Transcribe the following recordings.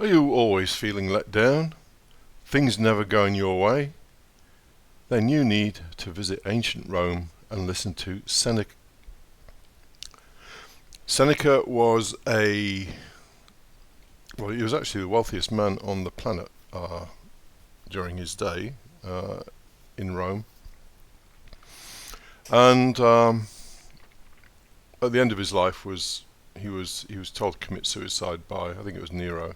Are you always feeling let down? Things never going your way? Then you need to visit ancient Rome and listen to Seneca. Seneca was he was actually the wealthiest man on the planet during his day in Rome. And at the end of his life he was told to commit suicide by, I think it was Nero.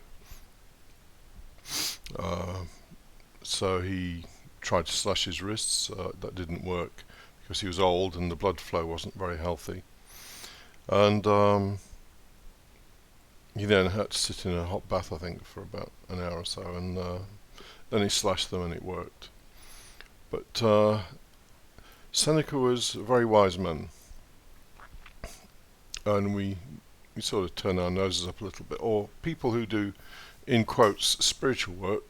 So he tried to slash his wrists. That didn't work because he was old and the blood flow wasn't very healthy. And he then had to sit in a hot bath, I think, for about an hour or so, and then he slashed them and it worked. But Seneca was a very wise man, and we sort of turn our noses up a little bit, or people who do, in quotes, spiritual work,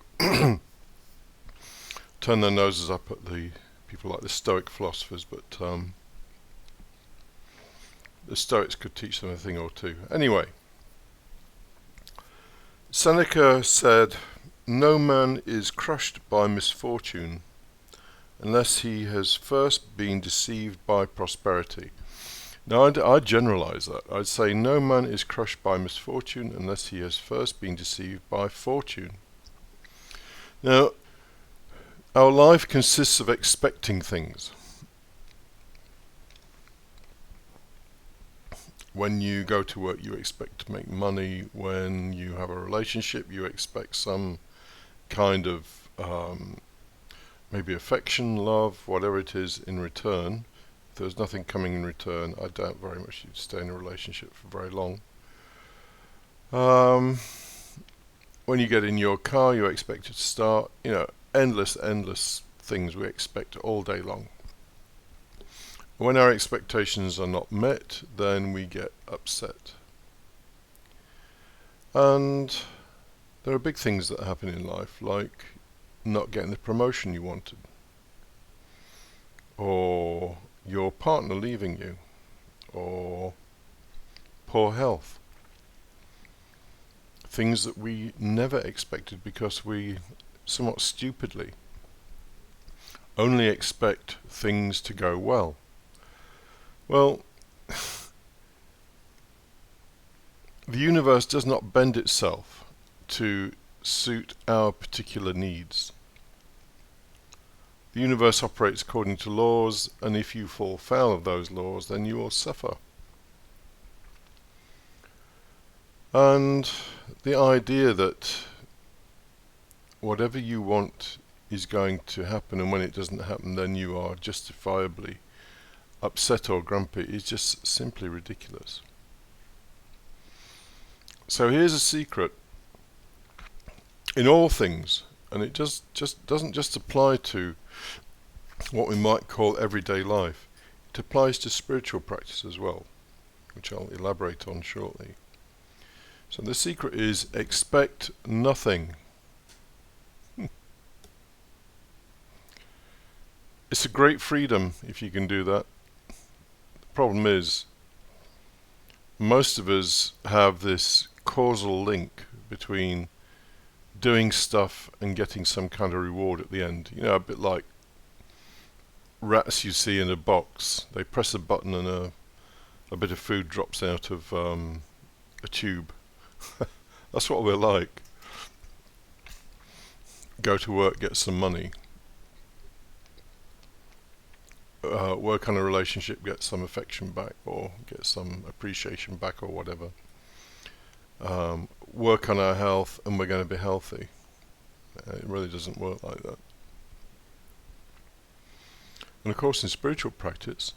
turn their noses up at the people like the Stoic philosophers, but the Stoics could teach them a thing or two. Anyway, Seneca said, "No man is crushed by misfortune unless he has first been deceived by prosperity." Now, I'd generalize that. I'd say no man is crushed by misfortune unless he has first been deceived by fortune. Now, our life consists of expecting things. When you go to work, you expect to make money. When you have a relationship, you expect some kind of maybe affection, love, whatever it is in return. If there's nothing coming in return, I doubt very much you'd stay in a relationship for very long. When you get in your car, you expect it to start. Endless things we expect all day long. When our expectations are not met, then we get upset. And there are big things that happen in life, like not getting the promotion you wanted, or your partner leaving you, or poor health. Things that we never expected because we somewhat stupidly only expect things to go well. Well, the universe does not bend itself to suit our particular needs. The universe operates according to laws, and if you fall foul of those laws, then you will suffer. And the idea that whatever you want is going to happen, and when it doesn't happen, then you are justifiably upset or grumpy is just simply ridiculous. So here's a secret. In all things, and it just doesn't just apply to what we might call everyday life, it applies to spiritual practice as well, which I'll elaborate on shortly. So the secret is expect nothing. It's a great freedom if you can do that. The problem is, most of us have this causal link between doing stuff and getting some kind of reward at the end. A bit like rats you see in a box. They press a button and a bit of food drops out of a tube. That's what we're like. Go to work, get some money. Work on a relationship, get some affection back or get some appreciation back or whatever. Work on our health and we're going to be healthy. It really doesn't work like that. And of course in spiritual practice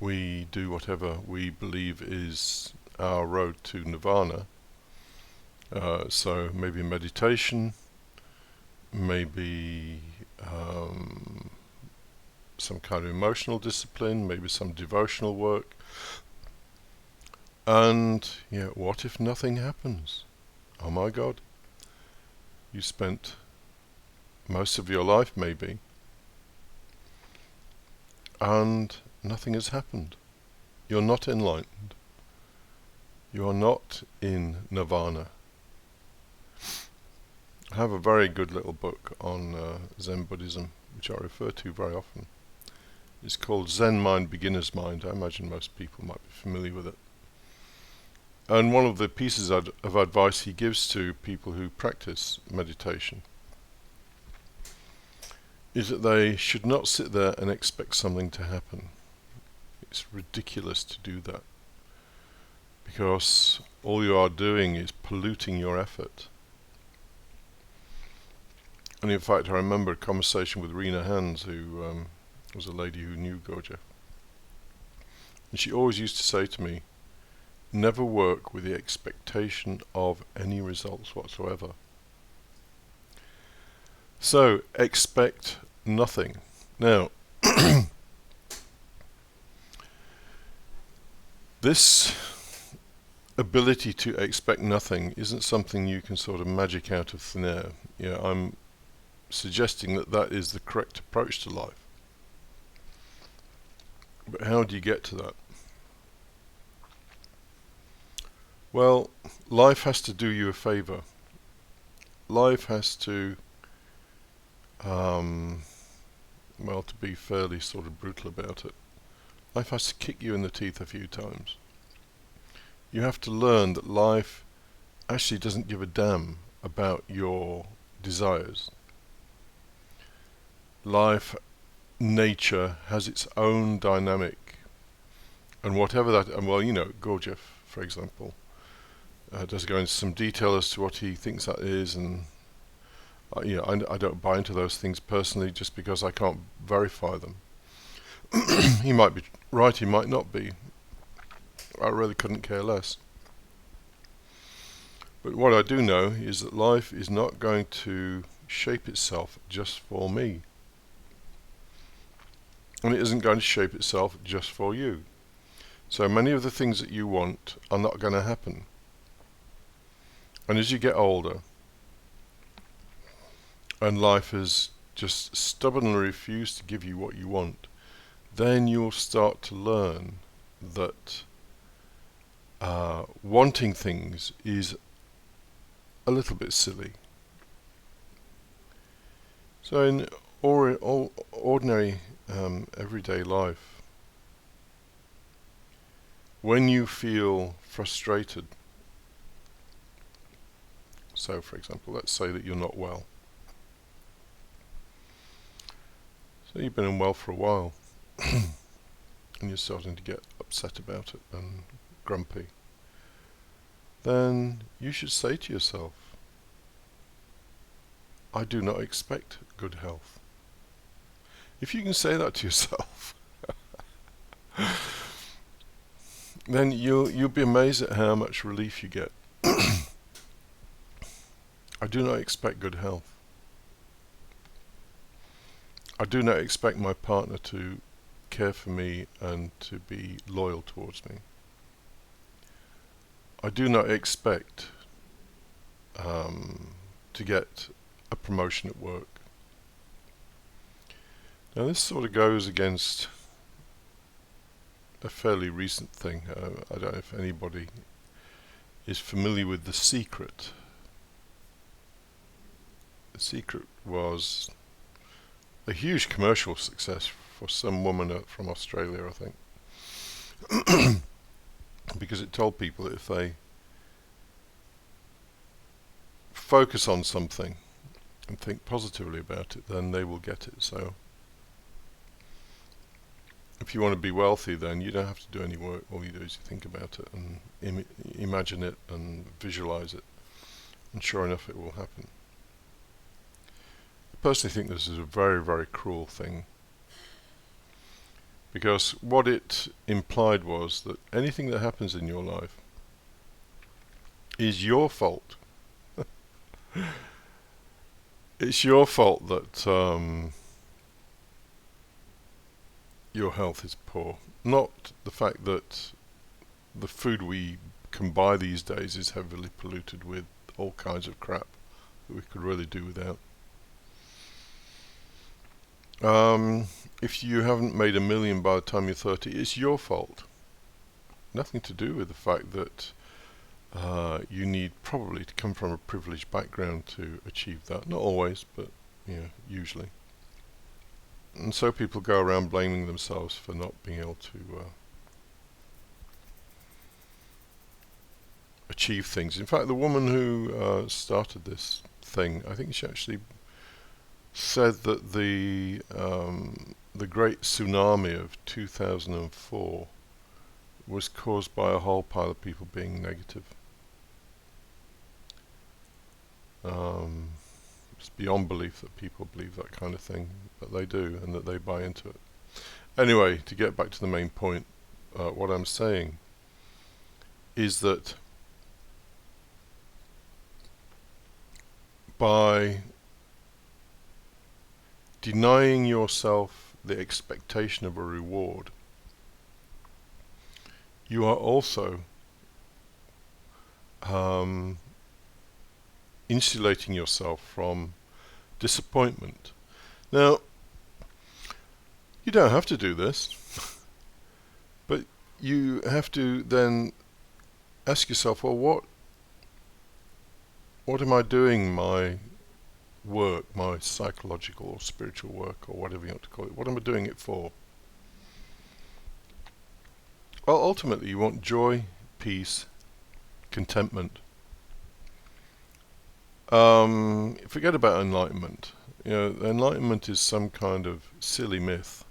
we do whatever we believe is our road to nirvana. So maybe meditation, maybe some kind of emotional discipline, maybe some devotional work. And what if nothing happens? Oh my God. You spent most of your life maybe, and nothing has happened. You're not enlightened. You are not in nirvana. I have a very good little book on Zen Buddhism, which I refer to very often. It's called Zen Mind, Beginner's Mind. I imagine most people might be familiar with it. And one of the pieces of advice he gives to people who practice meditation is that they should not sit there and expect something to happen. It's ridiculous to do that, because all you are doing is polluting your effort. And in fact, I remember a conversation with Rena Hans, who was a lady who knew Gurdjieff. And she always used to say to me, never work with the expectation of any results whatsoever. So, expect nothing. Now, this ability to expect nothing isn't something you can sort of magic out of thin air. I'm suggesting that that is the correct approach to life. But how do you get to that? Well, life has to do you a favor. Life has to, to be fairly sort of brutal about it, life has to kick you in the teeth a few times. You have to learn that life actually doesn't give a damn about your desires. Life, nature, has its own dynamic. And whatever that, Gurdjieff, for example, does go into some detail as to what he thinks that is, and I don't buy into those things personally just because I can't verify them. He might be right, he might not be. I really couldn't care less. But what I do know is that life is not going to shape itself just for me. And it isn't going to shape itself just for you. So many of the things that you want are not going to happen. And as you get older, and life has just stubbornly refused to give you what you want, then you'll start to learn that wanting things is a little bit silly. So in ordinary everyday life, when you feel frustrated, so for example, let's say that you're not well. So you've been unwell for a while, and you're starting to get upset about it and grumpy. Then you should say to yourself, I do not expect good health. If you can say that to yourself, then you'll be amazed at how much relief you get. I do not expect good health. I do not expect my partner to care for me and to be loyal towards me. I do not expect to get a promotion at work. Now this sort of goes against a fairly recent thing. I don't know if anybody is familiar with The Secret. The Secret was a huge commercial success for some woman from Australia, I think. Because it told people that if they focus on something and think positively about it, then they will get it. So if you want to be wealthy, then you don't have to do any work. All you do is you think about it and imagine it and visualize it, and sure enough it will happen. I personally think this is a very, very cruel thing, because what it implied was that anything that happens in your life is your fault. It's your fault that your health is poor, not the fact that the food we can buy these days is heavily polluted with all kinds of crap that we could really do without. If you haven't made $1 million by the time you're 30, it's your fault. Nothing to do with the fact that You need probably to come from a privileged background to achieve that. Not always, but usually. And so people go around blaming themselves for not being able to achieve things. In fact, the woman who started this thing, I think she actually said that the great tsunami of 2004 was caused by a whole pile of people being negative. It's beyond belief that people believe that kind of thing, but they do, and that they buy into it. Anyway, to get back to the main point, what I'm saying is that by denying yourself the expectation of a reward, you are also insulating yourself from disappointment. Now, you don't have to do this, but you have to then ask yourself, well, what am I doing my work, my psychological or spiritual work, or whatever you want to call it, what am I doing it for? Well, ultimately you want joy, peace, contentment. Forget about enlightenment. Enlightenment is some kind of silly myth.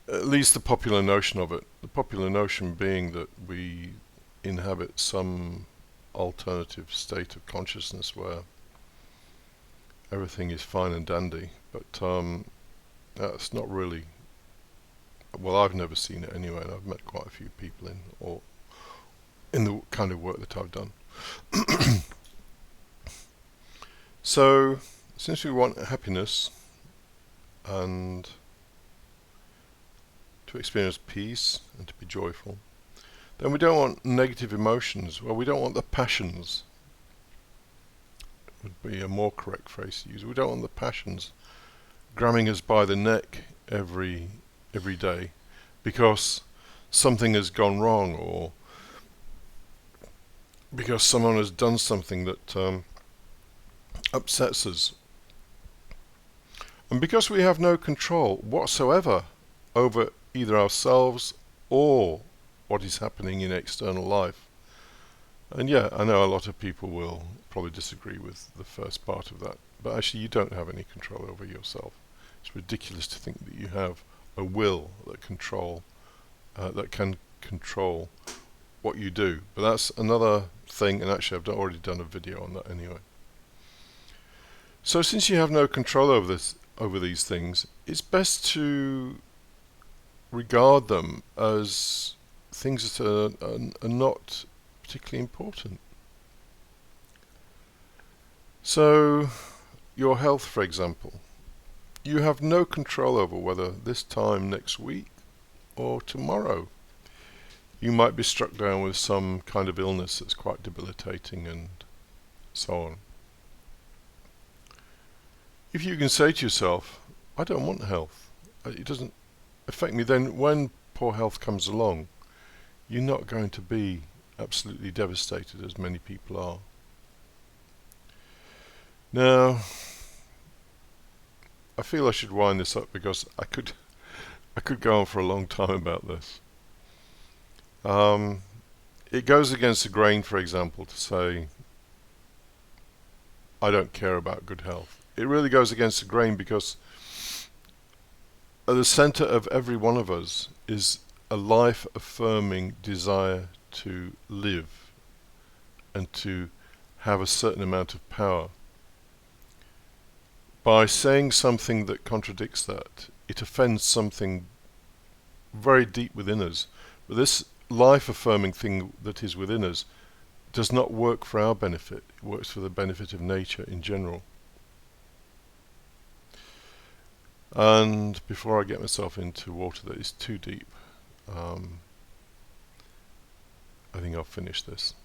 At least the popular notion of it. The popular notion being that we inhabit some alternative state of consciousness where everything is fine and dandy. But that's not really... Well, I've never seen it anyway, and I've met quite a few people in the kind of work that I've done. So, since we want happiness and to experience peace and to be joyful, then we don't want negative emotions. Well, we don't want the passions. Would be a more correct phrase to use. We don't want the passions grabbing us by the neck every day because something has gone wrong, or because someone has done something that upsets us. And because we have no control whatsoever over either ourselves or what is happening in external life. And yeah, I know a lot of people will probably disagree with the first part of that, but actually you don't have any control over yourself. It's ridiculous to think that you have a will that can control what you do. But that's another thing, and actually I've already done a video on that anyway. So since you have no control over these things, it's best to regard them as things that are not particularly important. So, your health, for example. You have no control over whether this time next week or tomorrow you might be struck down with some kind of illness that's quite debilitating and so on. If you can say to yourself, I don't want health, it doesn't affect me, then when poor health comes along, you're not going to be absolutely devastated as many people are. Now, I feel I should wind this up because I could go on for a long time about this. It goes against the grain, for example, to say I don't care about good health. It really goes against the grain because at the center of every one of us is a life-affirming desire to live and to have a certain amount of power. By saying something that contradicts that, it offends something very deep within us. But this life-affirming thing that is within us does not work for our benefit. It works for the benefit of nature in general. And before I get myself into water that is too deep, I think I'll finish this.